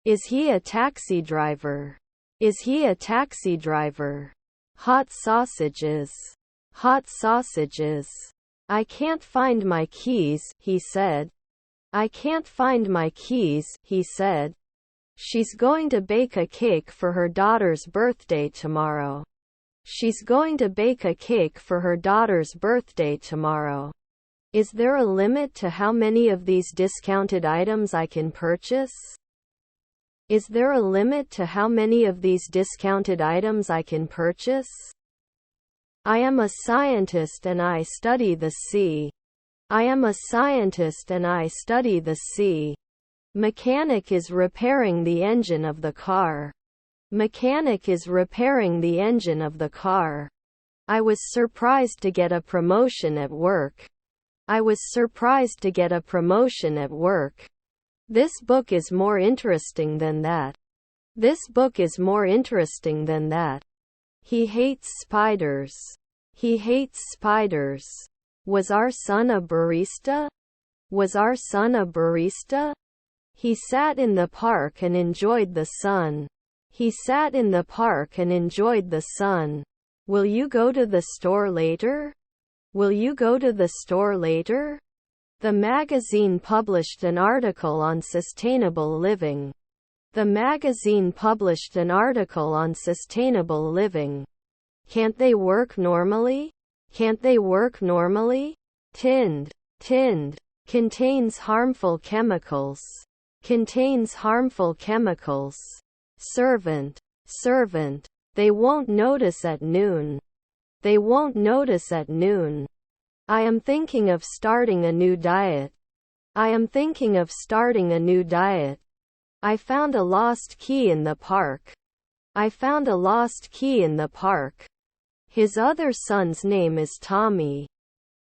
Is he a taxi driver? Is he a taxi driver? Hot sausages. Hot sausages. I can't find my keys, he said. I can't find my keys, he said. She's going to bake a cake for her daughter's birthday tomorrow. She's going to bake a cake for her daughter's birthday tomorrow. Is there a limit to how many of these discounted items I can purchase? Is there a limit to how many of these discounted items I can purchase? I am a scientist and I study the sea. I am a scientist and I study the sea. Mechanic is repairing the engine of the car. Mechanic is repairing the engine of the car. I was surprised to get a promotion at work. I was surprised to get a promotion at work. This book is more interesting than that. This book is more interesting than that. He hates spiders. He hates spiders. Was our son a barista? Was our son a barista? He sat in the park and enjoyed the sun. He sat in the park and enjoyed the sun. Will you go to the store later? Will you go to the store later? The magazine published an article on sustainable living. The magazine published an article on sustainable living. Can't they work normally? Can't they work normally? Tinned. Tinned. Contains harmful chemicals. Contains harmful chemicals. Servant. Servant. They won't notice at noon. They won't notice at noon. I am thinking of starting a new diet. I am thinking of starting a new diet. I found a lost key in the park. I found a lost key in the park. His other son's name is Tommy.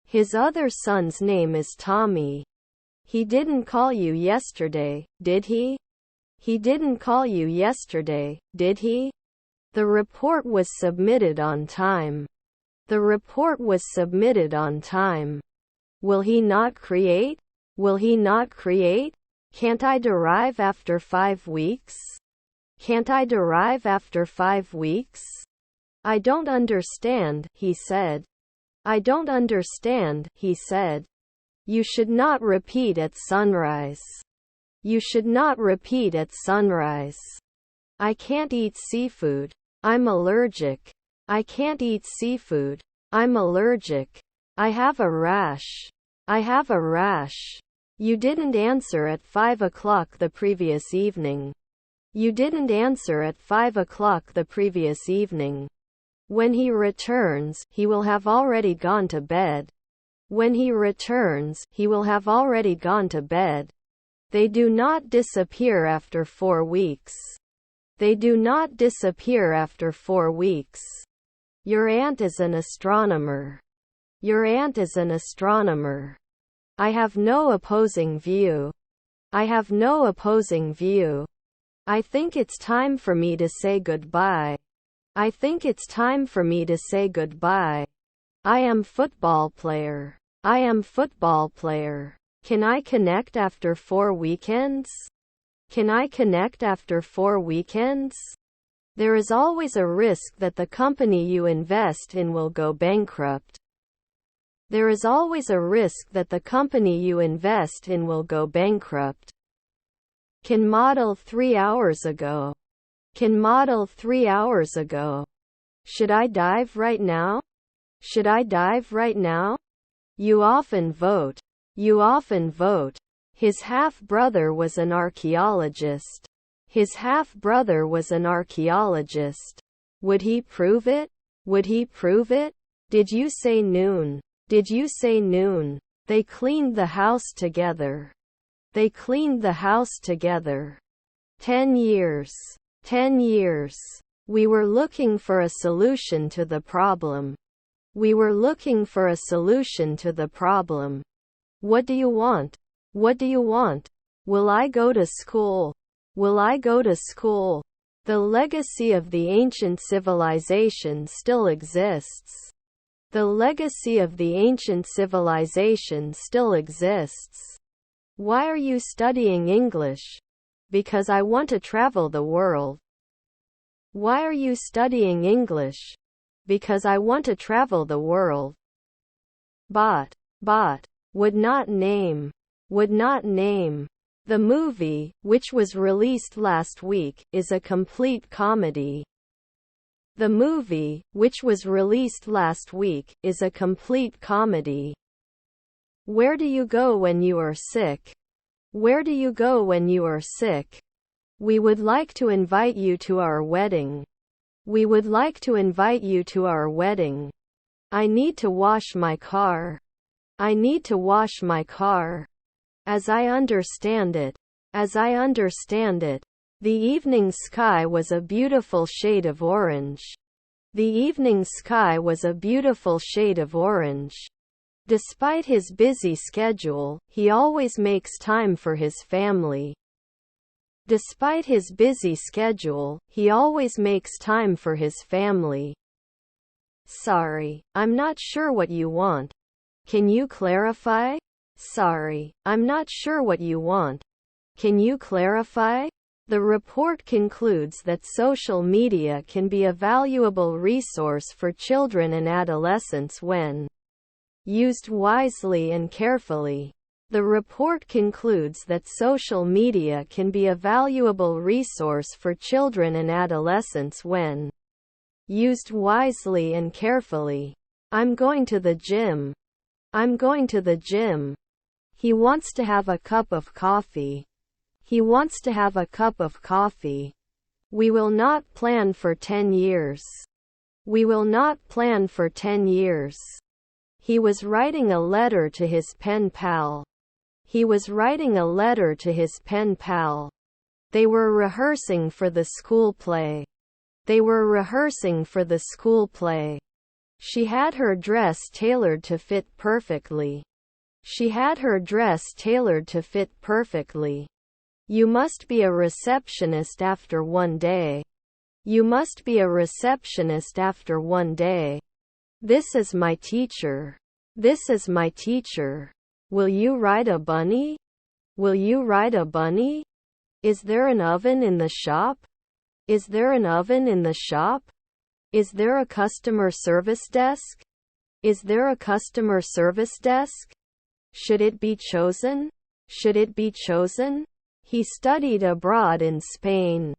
His other son's name is Tommy. He didn't call you yesterday, did he? He didn't call you yesterday, did he? The report was submitted on time. The report was submitted on time. Will he not create? Will he not create? Can't I derive after 5 weeks? Can't I derive after 5 weeks? I don't understand, he said. I don't understand, he said. You should not repeat at sunrise. You should not repeat at sunrise. I can't eat seafood. I'm allergic. I can't eat seafood. I'm allergic. I have a rash. I have a rash. You didn't answer at 5 o'clock the previous evening. You didn't answer at 5 o'clock the previous evening. When he returns, he will have already gone to bed. When he returns, he will have already gone to bed. They do not disappear after 4 weeks. They do not disappear after 4 weeks. Your aunt is an astronomer. Your aunt is an astronomer. I have no opposing view. I have no opposing view. I think it's time for me to say goodbye. I think it's time for me to say goodbye. I am football player. I am football player. Can I connect after 4 weekends? Can I connect after 4 weekends? There is always a risk that the company you invest in will go bankrupt. There is always a risk that the company you invest in will go bankrupt. Can model 3 hours ago. Can model 3 hours ago. Should I dive right now? Should I dive right now? You often vote. You often vote. His half-brother was an archaeologist. His half-brother was an archaeologist. Would he prove it? Would he prove it? Did you say noon? Did you say noon? They cleaned the house together. They cleaned the house together. 10 years. 10 years. We were looking for a solution to the problem. We were looking for a solution to the problem. What do you want? What do you want? Will I go to school? Will I go to school? The legacy of the ancient civilization still exists. The legacy of the ancient civilization still exists. Why are you studying English? Because I want to travel the world. Why are you studying English? Because I want to travel the world. Bot. Would not name. Would not name. The movie, which was released last week, is a complete comedy. The movie, which was released last week, is a complete comedy. Where do you go when you are sick? Where do you go when you are sick? We would like to invite you to our wedding. We would like to invite you to our wedding. I need to wash my car. I need to wash my car. As I understand it, the evening sky was a beautiful shade of orange. The evening sky was a beautiful shade of orange. Despite his busy schedule, he always makes time for his family. Despite his busy schedule, he always makes time for his family. Sorry, I'm not sure what you want. Can you clarify? Sorry, I'm not sure what you want. Can you clarify? The report concludes that social media can be a valuable resource for children and adolescents when used wisely and carefully. The report concludes that social media can be a valuable resource for children and adolescents when used wisely and carefully. I'm going to the gym. I'm going to the gym. He wants to have a cup of coffee. He wants to have a cup of coffee. We will not plan for 10 years. We will not plan for 10 years. He was writing a letter to his pen pal. He was writing a letter to his pen pal. They were rehearsing for the school play. They were rehearsing for the school play. She had her dress tailored to fit perfectly. She had her dress tailored to fit perfectly. You must be a receptionist after one day. You must be a receptionist after one day. This is my teacher. This is my teacher. Will you ride a bunny? Will you ride a bunny? Is there an oven in the shop? Is there an oven in the shop? Is there a customer service desk? Is there a customer service desk? Should it be chosen? Should it be chosen? He studied abroad in Spain.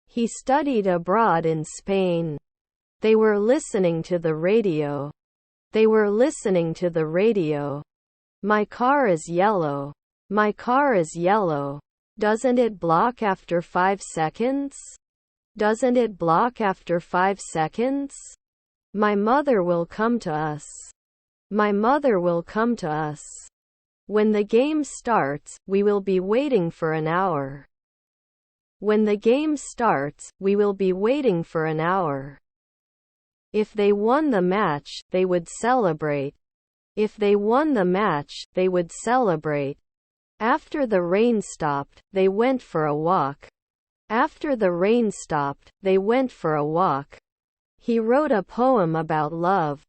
He studied abroad in Spain. They were listening to the radio. They were listening to the radio. My car is yellow. My car is yellow. Doesn't it block after 5 seconds? Doesn't it block after 5 seconds? My mother will come to us. My mother will come to us. When the game starts, we will be waiting for an hour. When the game starts, we will be waiting for an hour. If they won the match, they would celebrate. If they won the match, they would celebrate. After the rain stopped, they went for a walk. After the rain stopped, they went for a walk. He wrote a poem about love.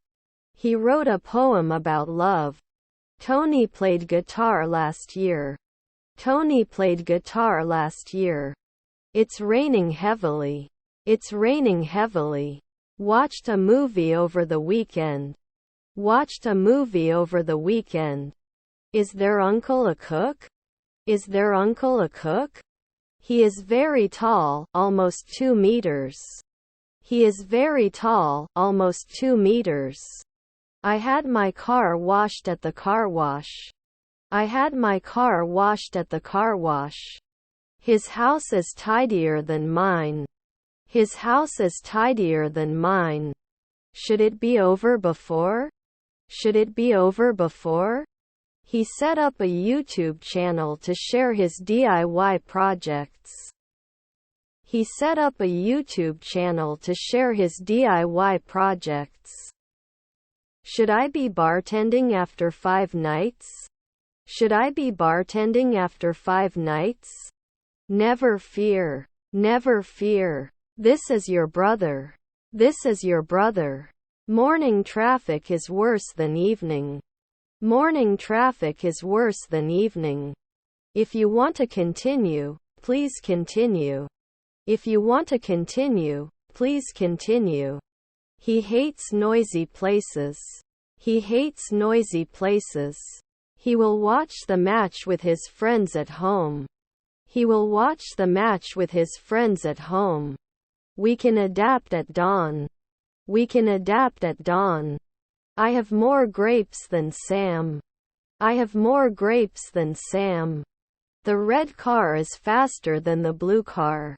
He wrote a poem about love. Tony played guitar last year. Tony played guitar last year. It's raining heavily. It's raining heavily. Watched a movie over the weekend. Watched a movie over the weekend. Is their uncle a cook? Is their uncle a cook? He is very tall, almost 2 meters. He is very tall, almost 2 meters. I had my car washed at the car wash. I had my car washed at the car wash. His house is tidier than mine. His house is tidier than mine. Should it be over before? Should it be over before? He set up a YouTube channel to share his DIY projects. He set up a YouTube channel to share his DIY projects. Should I be bartending after 5 nights? Should I be bartending after 5 nights? Never fear. Never fear. This is your brother. This is your brother. Morning traffic is worse than evening. Morning traffic is worse than evening. If you want to continue, please continue. If you want to continue, please continue. He hates noisy places. He hates noisy places. He will watch the match with his friends at home. He will watch the match with his friends at home. We can adapt at dawn. We can adapt at dawn. I have more grapes than Sam. I have more grapes than Sam. The red car is faster than the blue car.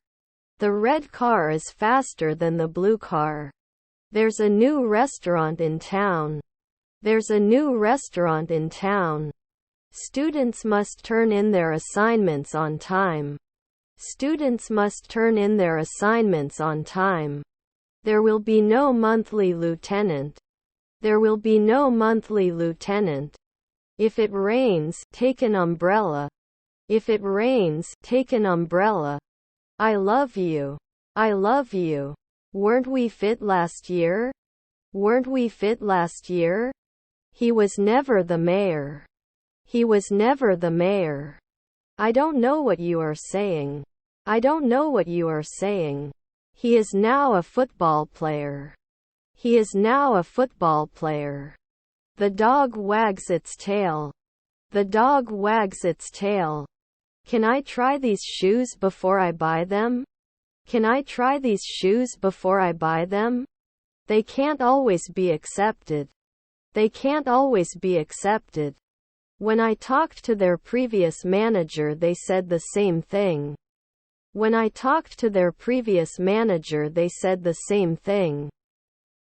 The red car is faster than the blue car. There's a new restaurant in town. There's a new restaurant in town. Students must turn in their assignments on time. Students must turn in their assignments on time. There will be no monthly lieutenant. There will be no monthly lieutenant. If it rains, take an umbrella. If it rains, take an umbrella. I love you. I love you. Weren't we fit last year? Weren't we fit last year? He was never the mayor. He was never the mayor. I don't know what you are saying. I don't know what you are saying. He is now a football player. He is now a football player. The dog wags its tail. The dog wags its tail. Can I try these shoes before I buy them? Can I try these shoes before I buy them? They can't always be accepted. They can't always be accepted. When I talked to their previous manager, they said the same thing. When I talked to their previous manager, they said the same thing.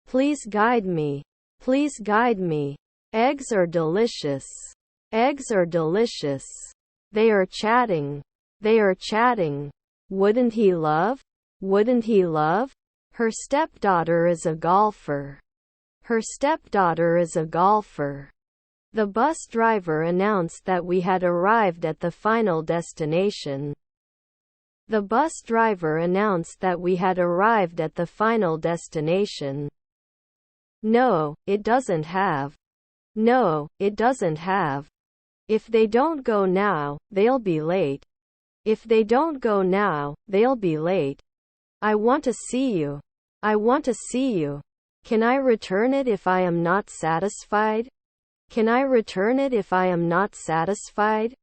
Please guide me. Please guide me. Eggs are delicious. Eggs are delicious. They are chatting. They are chatting. Wouldn't he love? Wouldn't he love? Her stepdaughter is a golfer. Her stepdaughter is a golfer. The bus driver announced that we had arrived at the final destination. The bus driver announced that we had arrived at the final destination. No, it doesn't have. No, it doesn't have. If they don't go now, they'll be late. If they don't go now, they'll be late. I want to see you. I want to see you. Can I return it if I am not satisfied? Can I return it if I am not satisfied?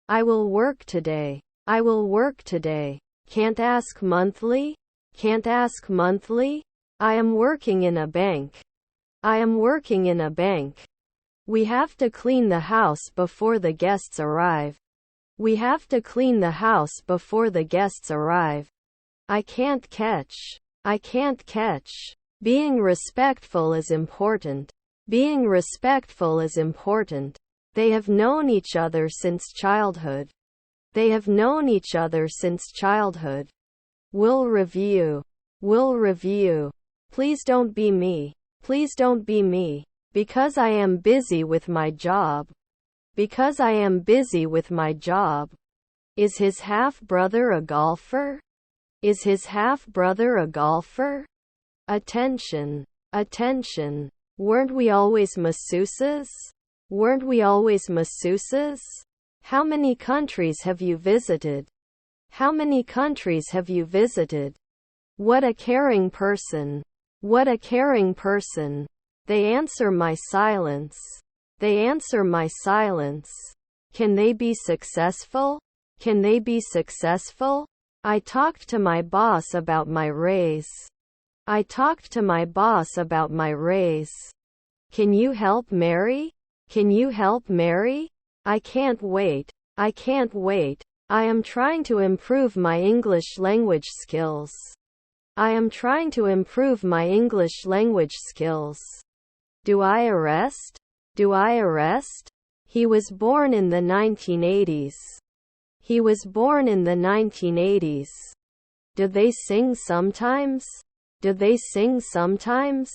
I will work today. I will work today. Can't ask monthly? Can't ask monthly? I am working in a bank. I am working in a bank. We have to clean the house before the guests arrive. We have to clean the house before the guests arrive. I can't catch. I can't catch. Being respectful is important. Being respectful is important. They have known each other since childhood. They have known each other since childhood. We'll review. We'll review. Please don't be me. Please don't be me. Because I am busy with my job. Because I am busy with my job. Is his half-brother a golfer? Is his half-brother a golfer? Attention. Attention. Weren't we always masseuses? Weren't we always masseuses? How many countries have you visited? How many countries have you visited? What a caring person. What a caring person. They answer my silence. They answer my silence. Can they be successful? Can they be successful? I talked to my boss about my raise. I talked to my boss about my raise. Can you help Mary? Can you help Mary? I can't wait. I can't wait. I am trying to improve my English language skills. I am trying to improve my English language skills. Do I arrest? Do I arrest? He was born in the 1980s. He was born in the 1980s. Do they sing sometimes? Do they sing sometimes?